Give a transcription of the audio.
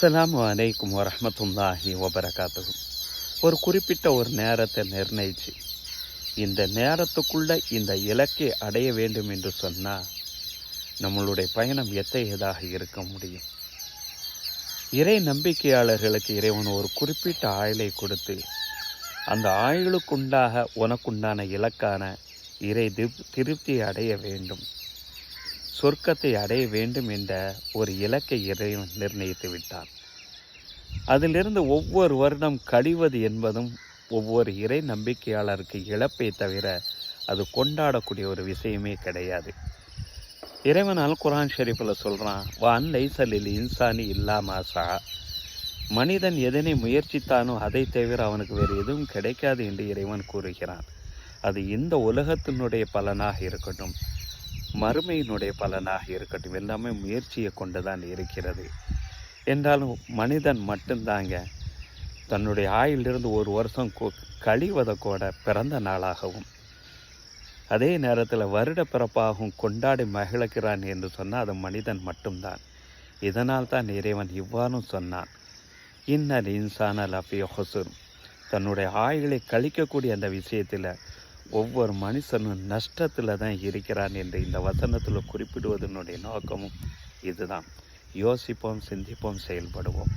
அஸ்ஸலாமு அலைக்கும் வரஹ்மத்துல்லாஹி வபரகாத்துஹு. ஒரு குறிப்பிட்ட ஒரு நேரத்தை நிர்ணயிச்சு இந்த நேரத்துக்குள்ள இந்த இலக்கை அடைய வேண்டும் என்று சொன்னால் நம்மளுடைய பயணம் எத்தகையதாக இருக்க முடியும்? இறை நம்பிக்கையாளர்களுக்கு இறைவன் ஒரு குறிப்பிட்ட ஆயுளை கொடுத்து அந்த ஆயுளுக்குண்டாக உனக்குண்டான இலக்கான இறை திருப்தியை அடைய வேண்டும், சொர்க்கத்தை அடைய வேண்டும் என்ற ஒரு இலக்கை இறைவன் நிர்ணயித்து விட்டான். அதிலிருந்து ஒவ்வொரு வருடம் கழிவது என்பதும் ஒவ்வொரு இறை நம்பிக்கையாளருக்கு இழப்பை தவிர அது கொண்டாடக்கூடிய ஒரு விஷயமே கிடையாது. இறைவன் அல் குர்ஆன் ஷரீஃபில் சொல்கிறான், வான் லைசலில் இன்சானி இல்லாமாசா, மனிதன் எதனை முயற்சித்தானோ அதை தவிர அவனுக்கு வேறு எதுவும் கிடைக்காது என்று இறைவன் கூறுகிறான். அது இந்த உலகத்தினுடைய பலனாக இருக்கட்டும், மறுமையினுடைய பலனாக இருக்கட்டும், எல்லாமே முயற்சியை கொண்டு தான் இருக்கிறது. என்றாலும் மனிதன் மட்டும்தாங்க தன்னுடைய ஆயிலிருந்து ஒரு வருஷம் கழிவதை கூட பிறந்த நாளாகவும் அதே நேரத்தில் வருட பிறப்பாகவும் கொண்டாடி மகிழ்கிறான் என்று சொன்னால் அது மனிதன் மட்டும்தான். இதனால் தான் இறைவன் இவ்வாறும் சொன்னான், இன்னல் இன்சான லஃபீ ஹுஸ்ர், தன்னுடைய ஆயுளை கழிக்கக்கூடிய அந்த விஷயத்தில் ஒவ்வொரு மனுஷனும் நஷ்டத்தில் தான் இருக்கிறான் என்று இந்த வசனத்தில் குறிப்பிடுவதனுடைய நோக்கமும் இதுதான். யோசிப்போம், சிந்திப்போம், செயல்படுவோம்.